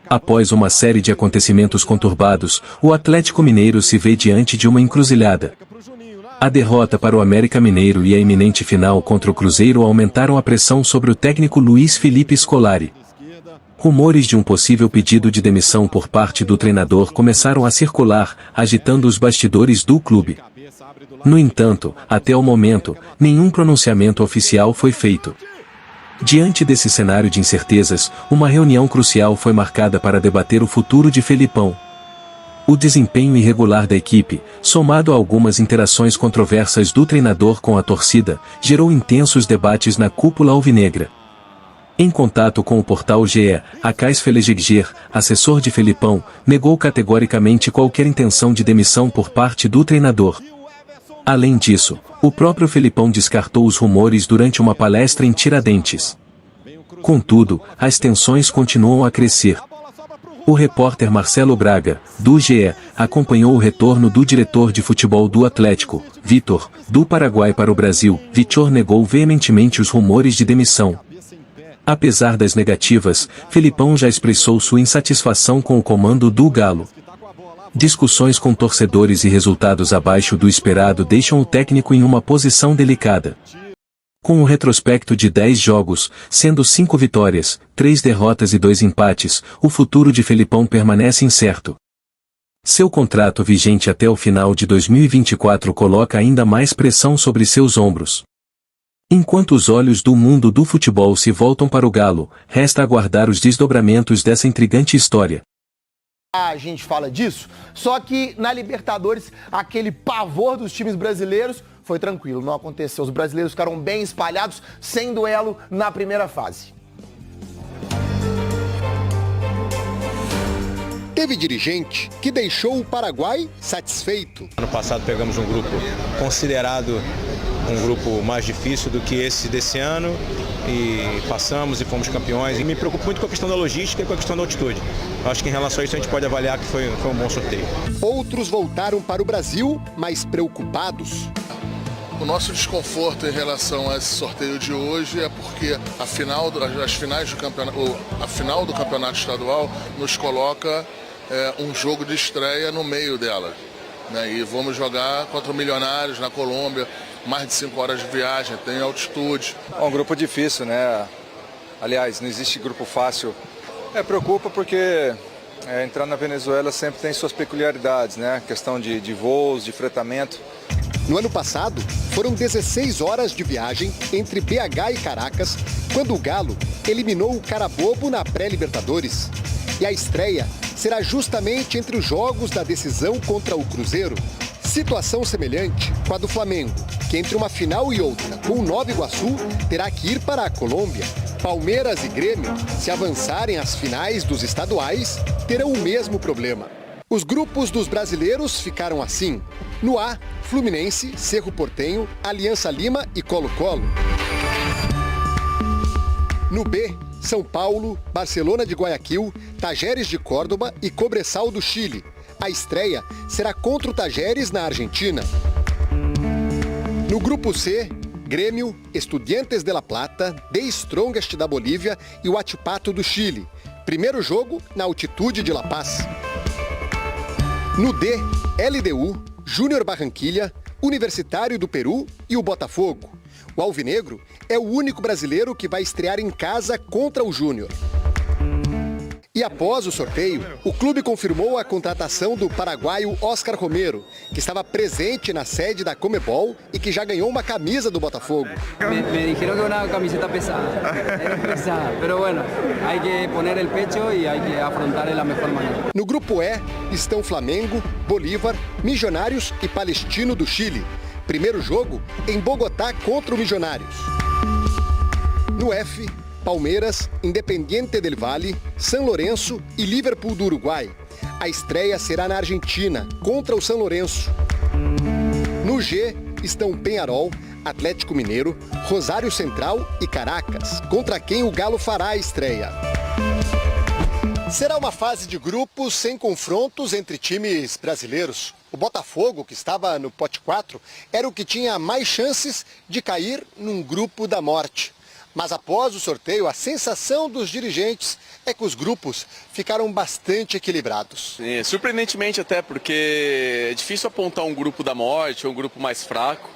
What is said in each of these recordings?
Após uma série de acontecimentos conturbados, o Atlético Mineiro se vê diante de uma encruzilhada. A derrota para o América Mineiro e a iminente final contra o Cruzeiro aumentaram a pressão sobre o técnico Luiz Felipe Scolari. Rumores de um possível pedido de demissão por parte do treinador começaram a circular, agitando os bastidores do clube. No entanto, até o momento, nenhum pronunciamento oficial foi feito. Diante desse cenário de incertezas, uma reunião crucial foi marcada para debater o futuro de Felipão. O desempenho irregular da equipe, somado a algumas interações controversas do treinador com a torcida, gerou intensos debates na cúpula alvinegra. Em contato com o portal GE, Acais Felegigger, assessor de Felipão, negou categoricamente qualquer intenção de demissão por parte do treinador. Além disso, o próprio Felipão descartou os rumores durante uma palestra em Tiradentes. Contudo, as tensões continuam a crescer. O repórter Marcelo Braga, do GE, acompanhou o retorno do diretor de futebol do Atlético, Vitor, do Paraguai para o Brasil. Vitor negou veementemente os rumores de demissão. Apesar das negativas, Felipão já expressou sua insatisfação com o comando do Galo. Discussões com torcedores e resultados abaixo do esperado deixam o técnico em uma posição delicada. Com um retrospecto de 10 jogos, sendo 5 vitórias, 3 derrotas e 2 empates, o futuro de Felipão permanece incerto. Seu contrato vigente até o final de 2024 coloca ainda mais pressão sobre seus ombros. Enquanto os olhos do mundo do futebol se voltam para o Galo, resta aguardar os desdobramentos dessa intrigante história. A gente fala disso, só que na Libertadores, aquele pavor dos times brasileiros foi tranquilo, não aconteceu. Os brasileiros ficaram bem espalhados, sem duelo na primeira fase. Teve dirigente que deixou o Paraguai satisfeito. Ano passado pegamos um grupo considerado um grupo mais difícil do que esse desse ano e passamos e fomos campeões. E me preocupo muito com a questão da logística e com a questão da altitude. Acho que em relação a isso a gente pode avaliar que foi um bom sorteio. Outros voltaram para o Brasil, mas preocupados. O nosso desconforto em relação a esse sorteio de hoje é porque a final do campeonato estadual nos coloca um jogo de estreia no meio dela. Né? E vamos jogar contra o Milionários na Colômbia, mais de 5 horas de viagem, tem altitude. É um grupo difícil, né? Aliás, não existe grupo fácil. Preocupa porque entrar na Venezuela sempre tem suas peculiaridades, né? Questão de voos, de fretamento. No ano passado, foram 16 horas de viagem entre BH e Caracas, quando o Galo eliminou o Carabobo na pré-Libertadores. E a estreia será justamente entre os jogos da decisão contra o Cruzeiro. Situação semelhante com a do Flamengo, que entre uma final e outra, com o Nova Iguaçu, terá que ir para a Colômbia. Palmeiras e Grêmio, se avançarem às finais dos estaduais, terão o mesmo problema. Os grupos dos brasileiros ficaram assim. No A, Fluminense, Cerro Porteño, Aliança Lima e Colo-Colo. No B, São Paulo, Barcelona de Guayaquil, Tajeres de Córdoba e Cobressal do Chile. A estreia será contra o Tajeres na Argentina. No grupo C, Grêmio, Estudiantes de La Plata, The Strongest da Bolívia e o Huachipato do Chile. Primeiro jogo na altitude de La Paz. No D, LDU, Júnior Barranquilla, Universitário do Peru e o Botafogo. O Alvinegro é o único brasileiro que vai estrear em casa contra o Júnior. E após o sorteio, o clube confirmou a contratação do paraguaio Oscar Romero, que estava presente na sede da Conmebol e que já ganhou uma camisa do Botafogo. Me dijeron que una camiseta pesada, pero bueno, hay que poner el pecho y hay que afrontar de la mejor manera. No grupo E estão Flamengo, Bolívar, Milionários e Palestino do Chile. Primeiro jogo em Bogotá contra o Milionários. No F, Palmeiras, Independiente del Valle, São Lourenço e Liverpool do Uruguai. A estreia será na Argentina, contra o São Lourenço. No G estão Peñarol, Atlético Mineiro, Rosário Central e Caracas, contra quem o Galo fará a estreia. Será uma fase de grupos sem confrontos entre times brasileiros. O Botafogo, que estava no pote 4, era o que tinha mais chances de cair num grupo da morte. Mas após o sorteio, a sensação dos dirigentes é que os grupos ficaram bastante equilibrados. Surpreendentemente até, porque é difícil apontar um grupo da morte ou um grupo mais fraco.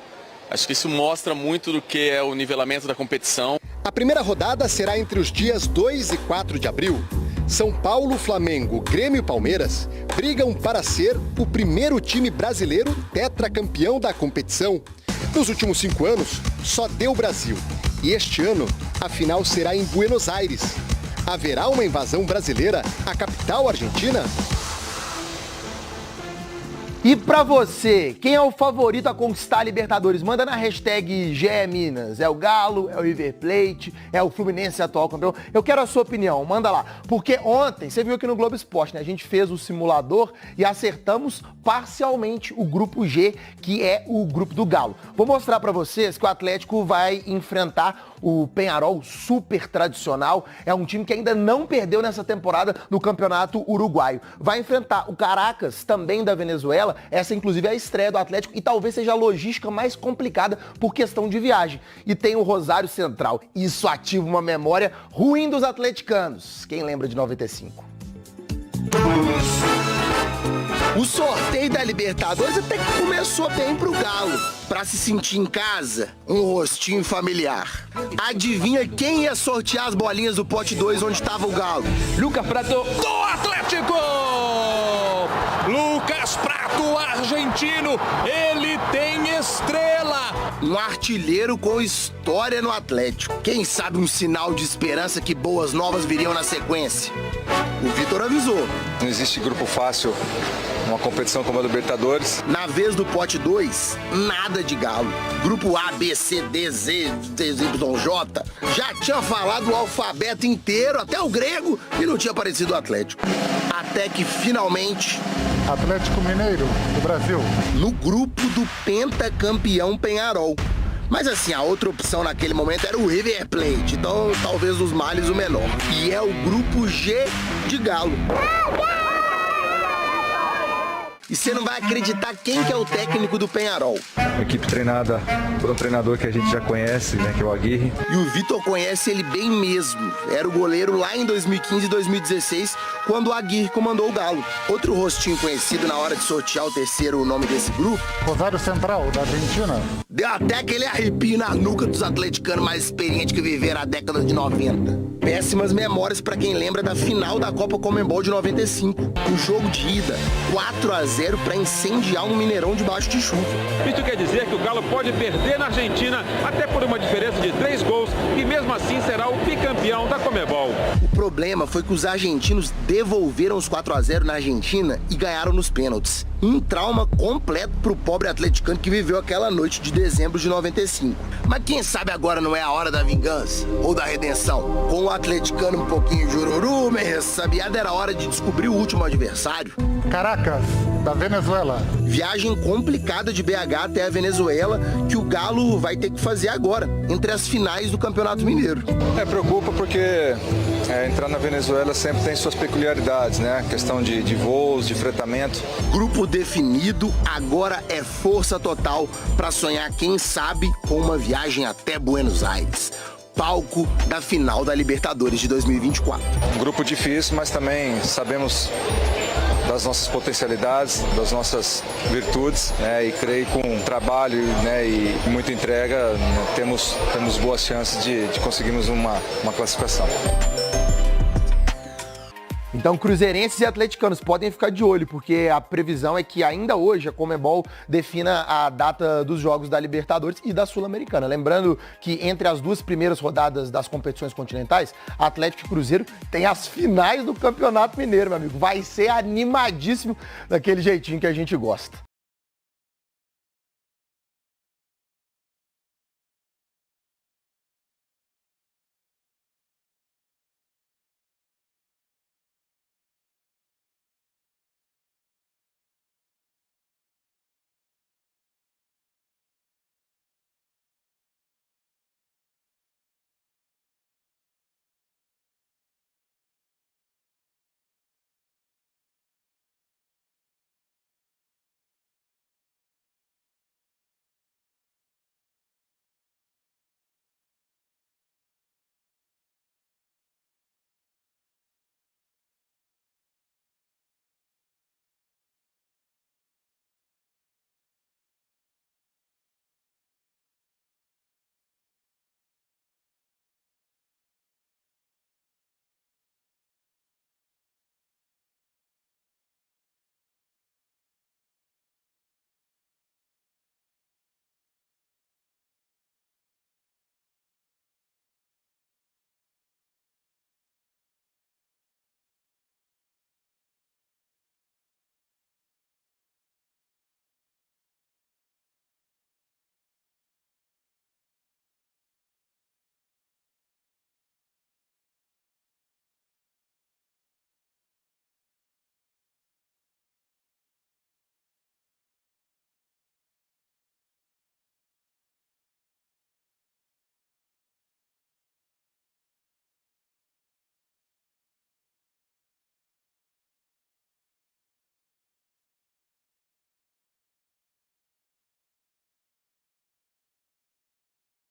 Acho que isso mostra muito do que é o nivelamento da competição. A primeira rodada será entre os dias 2 e 4 de abril. São Paulo, Flamengo, Grêmio e Palmeiras brigam para ser o primeiro time brasileiro tetracampeão da competição. Nos últimos 5 anos, só deu Brasil. E este ano, a final será em Buenos Aires. Haverá uma invasão brasileira à capital argentina? E pra você, quem é o favorito a conquistar a Libertadores? Manda na hashtag GE Minas. É o Galo, é o River Plate, é o Fluminense atual campeão? Eu quero a sua opinião, manda lá. Porque ontem, você viu aqui no Globo Esporte, né? A gente fez o simulador e acertamos parcialmente o grupo G, que é o grupo do Galo. Vou mostrar pra vocês que o Atlético vai enfrentar o Peñarol, super tradicional. É um time que ainda não perdeu nessa temporada no Campeonato Uruguaio. Vai enfrentar o Caracas, também da Venezuela. Essa, inclusive, é a estreia do Atlético e talvez seja a logística mais complicada por questão de viagem. E tem o Rosário Central. Isso ativa uma memória ruim dos atleticanos. Quem lembra de 95? O sorteio da Libertadores até que começou bem pro Galo. Pra se sentir em casa, um rostinho familiar. Adivinha quem ia sortear as bolinhas do pote 2 onde estava o Galo? Lucas Prato do Atlético! Lucas Prato, argentino, ele tem estrela! Um artilheiro com história no Atlético. Quem sabe um sinal de esperança que boas novas viriam na sequência? O Vitor avisou. Não existe grupo fácil numa competição como a Libertadores. Na vez do pote 2, nada de Galo. Grupo A, B, C, D, Z, J. Já tinha falado o alfabeto inteiro, até o grego, e não tinha aparecido o Atlético. Até que finalmente... Atlético Mineiro, do Brasil. No grupo do pentacampeão Peñarol. Mas assim, a outra opção naquele momento era o River Plate, então talvez dos males o menor. E é o grupo G de Galo. E você não vai acreditar quem que é o técnico do Peñarol. Uma equipe treinada por um treinador que a gente já conhece, né, que é o Aguirre. E o Vitor conhece ele bem mesmo. Era o goleiro lá em 2015 e 2016, quando o Aguirre comandou o Galo. Outro rostinho conhecido na hora de sortear o terceiro nome desse grupo... Rosário Central, da Argentina. Deu até aquele arrepio na nuca dos atleticanos mais experientes que viveram a década de 90. Péssimas memórias pra quem lembra da final da Copa Conmebol de 95. O jogo de ida, 4-0 pra incendiar um Mineirão debaixo de chuva. Isso quer dizer que o Galo pode perder na Argentina até por uma diferença de 3 gols e mesmo assim será o bicampeão da Conmebol. O problema foi que os argentinos devolveram os 4-0 na Argentina e ganharam nos pênaltis. Um trauma completo pro pobre atleticano que viveu aquela noite de dezembro de 95. Mas quem sabe agora não é a hora da vingança ou da redenção? Com o atleticano um pouquinho jururu, meio ressabiado, era hora de descobrir o último adversário. Caracas, da Venezuela. Viagem complicada de BH até a Venezuela que o Galo vai ter que fazer agora, entre as finais do Campeonato Mineiro. Preocupa porque entrar na Venezuela sempre tem suas peculiaridades, né? Questão de voos, de fretamento. Grupo definido, agora é força total para sonhar, quem sabe, com uma viagem até Buenos Aires. Palco da final da Libertadores de 2024. Um grupo difícil, mas também sabemos das nossas potencialidades, das nossas virtudes, né? E creio que com trabalho, né, e muita entrega, né, temos boas chances de conseguirmos uma classificação. Então, cruzeirenses e atleticanos podem ficar de olho, porque a previsão é que ainda hoje a Conmebol defina a data dos jogos da Libertadores e da Sul-Americana. Lembrando que entre as duas primeiras rodadas das competições continentais, Atlético e Cruzeiro tem as finais do Campeonato Mineiro, meu amigo. Vai ser animadíssimo daquele jeitinho que a gente gosta.